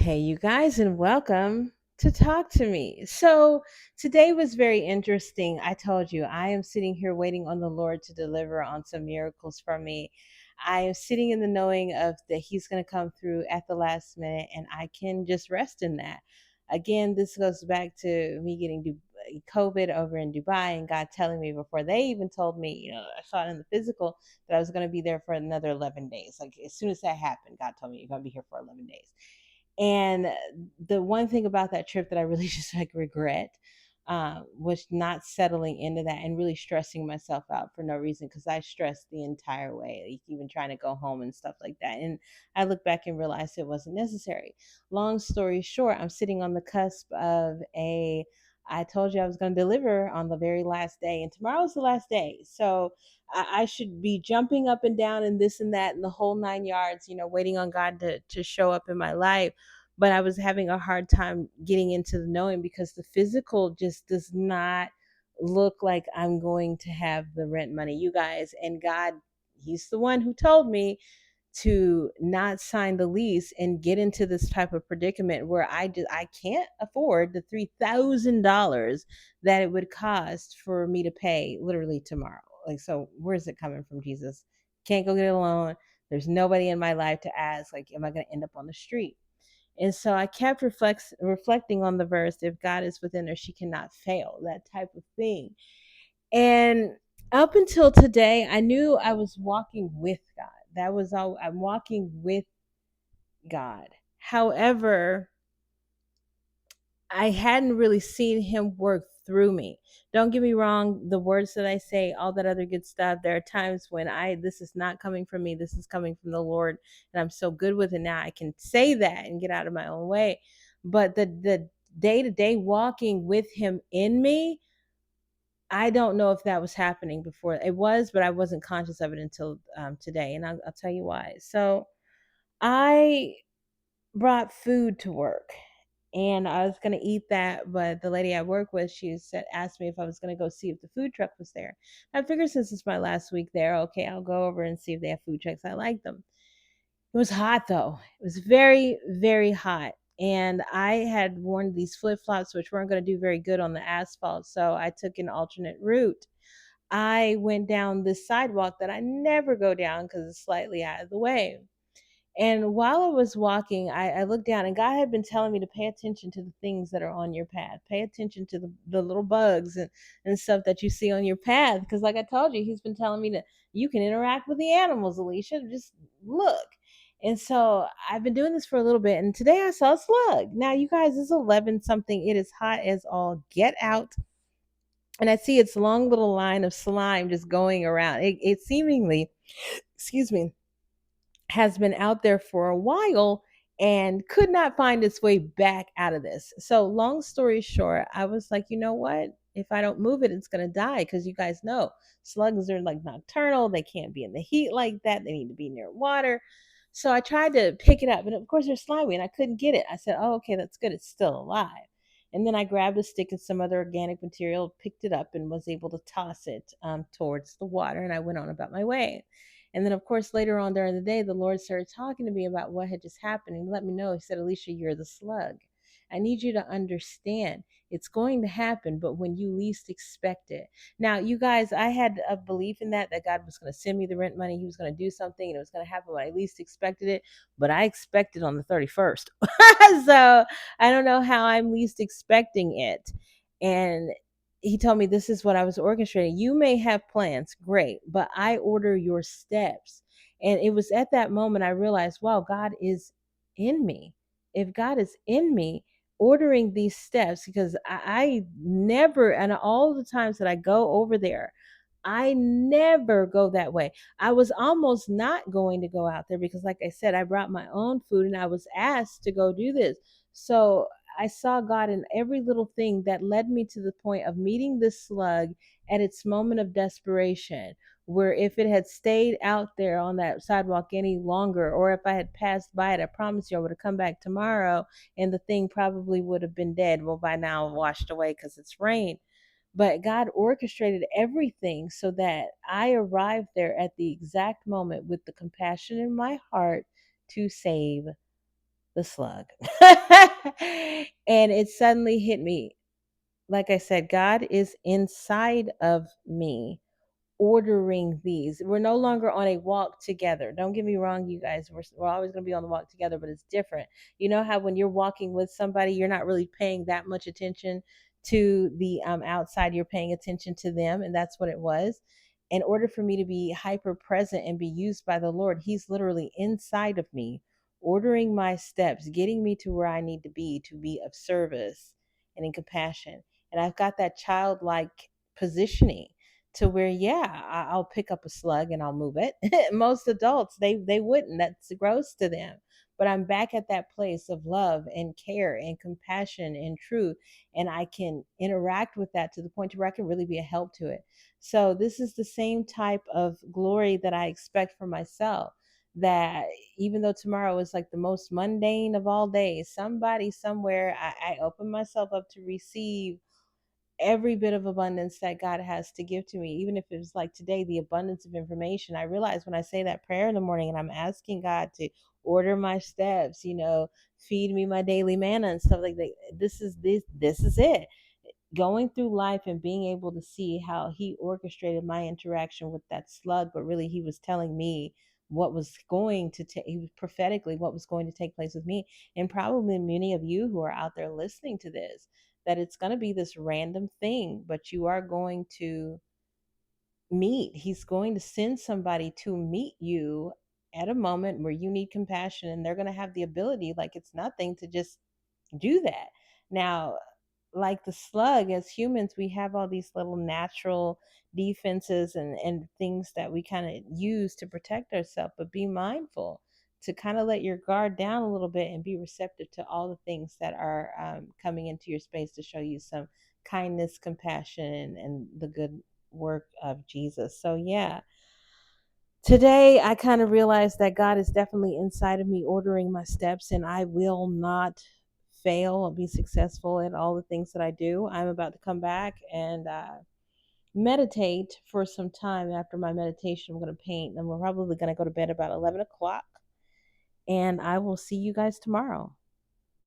Hey, you guys, and welcome to Talk to Me. So, today was very interesting. I told you, I am sitting here waiting on the Lord to deliver on some miracles for me. I am sitting in the knowing of that He's going to come through at the last minute, and I can just rest in that. Again, this goes back to me getting COVID over in Dubai and God telling me before they even told me, I saw it in the physical that I was going to be there for another 11 days. Like, as soon as that happened, God told me, you're going to be here for 11 days. And the one thing about that trip that I really just like regret was not settling into that and really stressing myself out for no reason because I stressed the entire way, like even trying to go home and stuff like that. And I look back and realize it wasn't necessary. Long story short, I'm sitting on the cusp of a I told you I was going to deliver on the very last day, and tomorrow's the last day. So I should be jumping up and down and this and that and the whole 9 yards, waiting on God to show up in my life. But I was having a hard time getting into the knowing because the physical just does not look like I'm going to have the rent money. You guys, and God, He's the one who told me to not sign the lease and get into this type of predicament where I can't afford the $3,000 that it would cost for me to pay literally tomorrow. Like, so where's it coming from, Jesus? Can't go get a loan. There's nobody in my life to ask, like, am I going to end up on the street? And so I kept reflecting on the verse, if God is within her, she cannot fail, that type of thing. And up until today, I knew I was walking with God. That was all. I'm walking with God. However, I hadn't really seen him work through me. Don't get me wrong, the words that I say, all that other good stuff, there are times when this is not coming from me, this is coming from the Lord, and I'm so good with it now. I can say that and get out of my own way. But the day-to-day walking with him in me, I don't know if that was happening before. It was, but I wasn't conscious of it until today, and I'll tell you why. So I brought food to work, and I was gonna eat that, but the lady I work with, asked me if I was gonna go see if the food truck was there. I figured since it's my last week there, okay, I'll go over and see if they have food trucks. I like them. It was hot though. It was very, very hot. And I had worn these flip flops, which weren't going to do very good on the asphalt. So I took an alternate route. I went down this sidewalk that I never go down because it's slightly out of the way. And while I was walking, I looked down, and God had been telling me to pay attention to the things that are on your path. Pay attention to the little bugs and stuff that you see on your path. Because, like I told you, He's been telling me that you can interact with the animals, Alicia. Just look. And so I've been doing this for a little bit. And today I saw a slug. Now, you guys, it's 11 something. It is hot as all get out. And I see its long little line of slime just going around. It seemingly, excuse me, has been out there for a while and could not find its way back out of this. So, long story short, I was like, you know what? If I don't move it, it's going to die because you guys know slugs are like nocturnal. They can't be in the heat like that. They need to be near water. So I tried to pick it up, and of course, they're slimy, and I couldn't get it. I said, oh, okay, that's good. It's still alive. And then I grabbed a stick and some other organic material, picked it up, and was able to toss it towards the water. And I went on about my way. And then, of course, later on during the day, the Lord started talking to me about what had just happened and let me know. He said, Alicia, you're the slug. I need you to understand it's going to happen, but when you least expect it. Now, you guys, I had a belief in that God was going to send me the rent money. He was going to do something and it was going to happen when I least expected it, but I expected on the 31st. So I don't know how I'm least expecting it. And he told me this is what I was orchestrating. You may have plans, great, but I order your steps. And it was at that moment I realized, wow, God is in me. If God is in me, ordering these steps, because I never, and all the times that I go over there, I never go that way. I was almost not going to go out there because, like I said, I brought my own food and I was asked to go do this. So I saw God in every little thing that led me to the point of meeting this slug at its moment of desperation. Where if it had stayed out there on that sidewalk any longer, or if I had passed by it, I promise you I would have come back tomorrow and the thing probably would have been dead. Well, by now, washed away because it's rain. But God orchestrated everything so that I arrived there at the exact moment with the compassion in my heart to save the slug. And it suddenly hit me. Like I said, God is inside of me ordering these. We're no longer on a walk together. Don't get me wrong, you guys. We're always going to be on the walk together, but it's different. You know how when you're walking with somebody, you're not really paying that much attention to the outside. You're paying attention to them, and that's what it was. In order for me to be hyper present and be used by the Lord, He's literally inside of me, ordering my steps, getting me to where I need to be of service and in compassion. And I've got that childlike positioning to where, yeah, I'll pick up a slug and I'll move it. Most adults, they wouldn't. That's gross to them. But I'm back at that place of love and care and compassion and truth, and I can interact with that to the point where I can really be a help to it. So this is the same type of glory that I expect for myself. That even though tomorrow is like the most mundane of all days, somebody somewhere, I open myself up to receive every bit of abundance that God has to give to me, even if it was like today, the abundance of information. I realize when I say that prayer in the morning and I'm asking God to order my steps, feed me my daily manna and stuff like that. This is it. Going through life and being able to see how he orchestrated my interaction with that slug, but really he was telling me what was going to take, he was prophetically what was going to take place with me, and probably many of you who are out there listening to this, that it's going to be this random thing, but you are going to meet, he's going to send somebody to meet you at a moment where you need compassion, and they're going to have the ability, like it's nothing, to just do that. Now, like the slug, as humans, we have all these little natural defenses and things that we kind of use to protect ourselves, but be mindful to kind of let your guard down a little bit and be receptive to all the things that are coming into your space to show you some kindness, compassion, and the good work of Jesus. So, yeah, today I kind of realized that God is definitely inside of me ordering my steps, and I will not fail or be successful at all the things that I do. I'm about to come back and meditate for some time. After my meditation, I'm going to paint, and we're probably going to go to bed about 11 o'clock. And I will see you guys tomorrow.